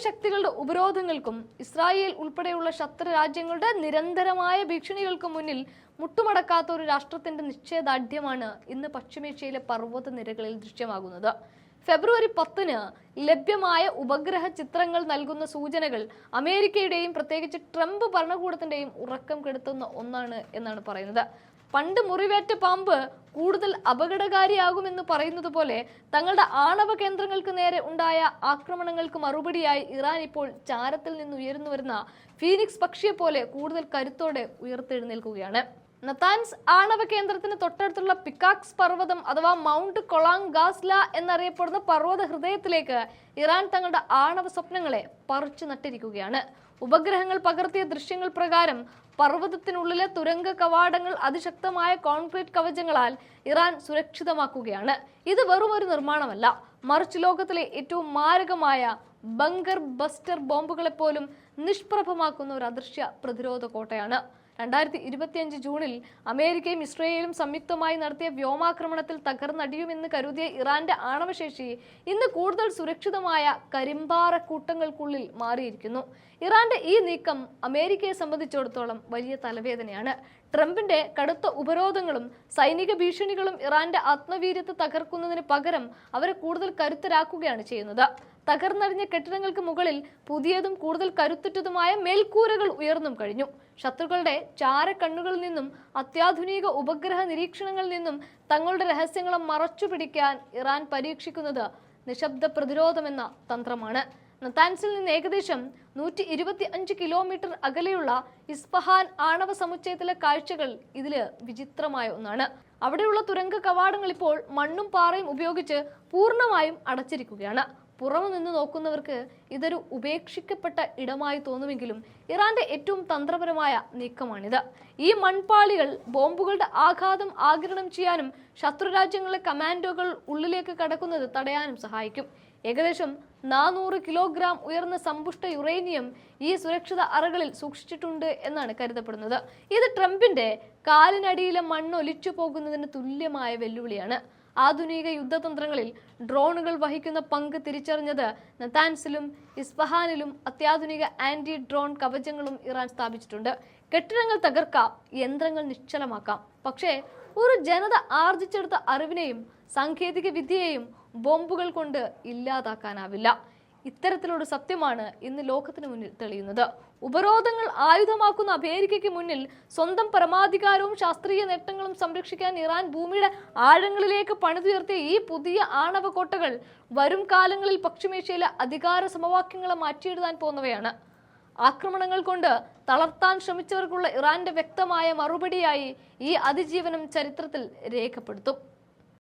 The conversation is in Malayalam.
ശക്തികളുടെ ഉപരോധങ്ങൾക്കും ഇസ്രായേൽ ഉൾപ്പെടെയുള്ള ശത്രു രാജ്യങ്ങളുടെ നിരന്തരമായ ഭീഷണികൾക്കും മുന്നിൽ മുട്ടുമടക്കാത്ത ഒരു രാഷ്ട്രത്തിന്റെ നിശ്ചയദാർഢ്യമാണ് ഇന്ന് പശ്ചിമേഷ്യയിലെ പർവ്വത നിരകളിൽ ദൃശ്യമാകുന്നത്. ഫെബ്രുവരി 10-ന് ലഭ്യമായ ഉപഗ്രഹ ചിത്രങ്ങൾ നൽകുന്ന സൂചനകൾ അമേരിക്കയുടെയും പ്രത്യേകിച്ച് ട്രംപ് ഭരണകൂടത്തിന്റെയും ഉറക്കം കെടുത്തുന്ന ഒന്നാണ് എന്നാണ് പറയുന്നത്. പണ്ട് മുറിവേറ്റ പാമ്പ് കൂടുതൽ അപകടകാരിയാകുമെന്ന് പറയുന്നത് പോലെ തങ്ങളുടെ ആണവ കേന്ദ്രങ്ങൾക്ക് നേരെ ഉണ്ടായ ആക്രമണങ്ങൾക്ക് മറുപടിയായി ഇറാൻ ഇപ്പോൾ ചാരത്തിൽ നിന്ന് ഉയർന്നു വരുന്ന ഫീനിക്സ് പക്ഷിയെ പോലെ കൂടുതൽ കരുത്തോടെ ഉയർത്തെഴുന്നേൽക്കുകയാണ്. നതാൻസ് ആണവ കേന്ദ്രത്തിന് തൊട്ടടുത്തുള്ള പിക്കാക്സ് പർവ്വതം അഥവാ മൗണ്ട് കൊളാങ് ഗാസ്ല എന്നറിയപ്പെടുന്ന പർവ്വത ഹൃദയത്തിലേക്ക് ഇറാൻ തങ്ങളുടെ ആണവ സ്വപ്നങ്ങളെ പറിച്ചു നട്ടിരിക്കുകയാണ്. ഉപഗ്രഹങ്ങൾ പകർത്തിയ ദൃശ്യങ്ങൾ പ്രകാരം പർവ്വതത്തിനുള്ളിലെ തുരങ്ക കവാടങ്ങൾ അതിശക്തമായ കോൺക്രീറ്റ് കവചങ്ങളാൽ ഇറാൻ സുരക്ഷിതമാക്കുകയാണ്. ഇത് വെറും ഒരു നിർമ്മാണമല്ല, മറിച്ച് ലോകത്തിലെ ഏറ്റവും മാരകമായ ബങ്കർ ബസ്റ്റർ ബോംബുകളെ പോലും നിഷ്പ്രഭമാക്കുന്ന ഒരു അദൃശ്യ പ്രതിരോധ കോട്ടയാണ്. 2025 ജൂണിൽ അമേരിക്കയും ഇസ്രയേലും സംയുക്തമായി നടത്തിയ വ്യോമാക്രമണത്തിൽ തകർന്നടിയുമെന്ന് കരുതിയ ഇറാന്റെ ആണവശേഷി ഇന്ന് കൂടുതൽ സുരക്ഷിതമായ കരിമ്പാറ കൂട്ടങ്ങൾക്കുള്ളിൽ മാറിയിരിക്കുന്നു. ഇറാന്റെ ഈ നീക്കം അമേരിക്കയെ സംബന്ധിച്ചിടത്തോളം വലിയ തലവേദനയാണ്. ട്രംപിന്റെ കടുത്ത ഉപരോധങ്ങളും സൈനിക ഭീഷണികളും ഇറാന്റെ ആത്മവീര്യത്തെ തകർക്കുന്നതിന് പകരം അവരെ കൂടുതൽ കരുത്തരാക്കുകയാണ് ചെയ്യുന്നത്. തകർന്നടിഞ്ഞ കെട്ടിടങ്ങൾക്ക് മുകളിൽ പുതിയതും കൂടുതൽ കരുത്തുറ്റതുമായ മേൽക്കൂരകൾ ഉയർന്നും കഴിഞ്ഞു. ശത്രുക്കളുടെ ചാരക്കണ്ണുകളിൽ നിന്നും അത്യാധുനിക ഉപഗ്രഹ നിരീക്ഷണങ്ങളിൽ നിന്നും തങ്ങളുടെ രഹസ്യങ്ങളെ മറച്ചുപിടിക്കാൻ ഇറാൻ പരീക്ഷിക്കുന്നത് നിശബ്ദ പ്രതിരോധമെന്ന തന്ത്രമാണ്. നതാൻസിൽ നിന്ന് ഏകദേശം 125 കിലോമീറ്റർ അകലെയുള്ള ഇസ്ഫഹാൻ ആണവ സമുച്ചയത്തിലെ കാഴ്ചകൾ ഇതില് വിചിത്രമായ ഒന്നാണ്. അവിടെയുള്ള തുരങ്ക കവാടങ്ങൾ ഇപ്പോൾ മണ്ണും പാറയും ഉപയോഗിച്ച് പൂർണ്ണമായും അടച്ചിരിക്കുകയാണ്. പുറമു നിന്ന് നോക്കുന്നവർക്ക് ഇതൊരു ഉപേക്ഷിക്കപ്പെട്ട ഇടമായി തോന്നുമെങ്കിലും ഇറാന്റെ ഏറ്റവും തന്ത്രപരമായ നീക്കമാണിത്. ഈ മൺപാളികൾ ബോംബുകളുടെ ആഘാതം ആഗിരണം ചെയ്യാനും ശത്രു രാജ്യങ്ങളിലെ കമാൻഡോകൾ ഉള്ളിലേക്ക് കടക്കുന്നത് തടയാനും സഹായിക്കും. ഏകദേശം 400 കിലോഗ്രാം ഉയർന്ന സമ്പുഷ്ട യുറേനിയം ഈ സുരക്ഷിത അറകളിൽ സൂക്ഷിച്ചിട്ടുണ്ട് എന്നാണ് കരുതപ്പെടുന്നത്. ഇത് ട്രംപിന്റെ കാലിനടിയിലെ മണ്ണൊലിച്ചു പോകുന്നതിന് തുല്യമായ വെല്ലുവിളിയാണ്. ആധുനിക യുദ്ധതന്ത്രങ്ങളിൽ ഡ്രോണുകൾ വഹിക്കുന്ന പങ്ക് തിരിച്ചറിഞ്ഞത് നതാൻസിലും ഇസ്ഫഹാനിലും അത്യാധുനിക ആന്റി ഡ്രോൺ കവചങ്ങളും ഇറാൻ സ്ഥാപിച്ചിട്ടുണ്ട്. കെട്ടിടങ്ങൾ തകർക്കാം, യന്ത്രങ്ങൾ നിശ്ചലമാക്കാം, പക്ഷേ ഒരു ജനത ആർജിച്ചെടുത്ത അറിവിനെയും സാങ്കേതിക വിദ്യയെയും ബോംബുകൾ കൊണ്ട് ഇല്ലാതാക്കാനാവില്ല. ഇത്തരത്തിലൊരു സത്യമാണ് ഇന്ന് ലോകത്തിന് മുന്നിൽ തെളിയുന്നത്. ഉപരോധങ്ങൾ ആയുധമാക്കുന്ന അമേരിക്കയ്ക്ക് മുന്നിൽ സ്വന്തം പരമാധികാരവും ശാസ്ത്രീയ നേട്ടങ്ങളും സംരക്ഷിക്കാൻ ഇറാൻ ഭൂമിയുടെ ആഴങ്ങളിലേക്ക് പണിതുയർത്തിയ ഈ പുതിയ ആണവ കോട്ടകൾ വരും കാലങ്ങളിൽ പശ്ചിമേഷ്യയിലെ അധികാര സമവാക്യങ്ങളെ മാറ്റിയെഴുതാൻ പോകുന്നവയാണ്. ആക്രമണങ്ങൾ കൊണ്ട് തളർത്താൻ ശ്രമിച്ചവർക്കുള്ള ഇറാന്റെ വ്യക്തമായ മറുപടിയായി ഈ അതിജീവനം ചരിത്രത്തിൽ രേഖപ്പെടുത്തും.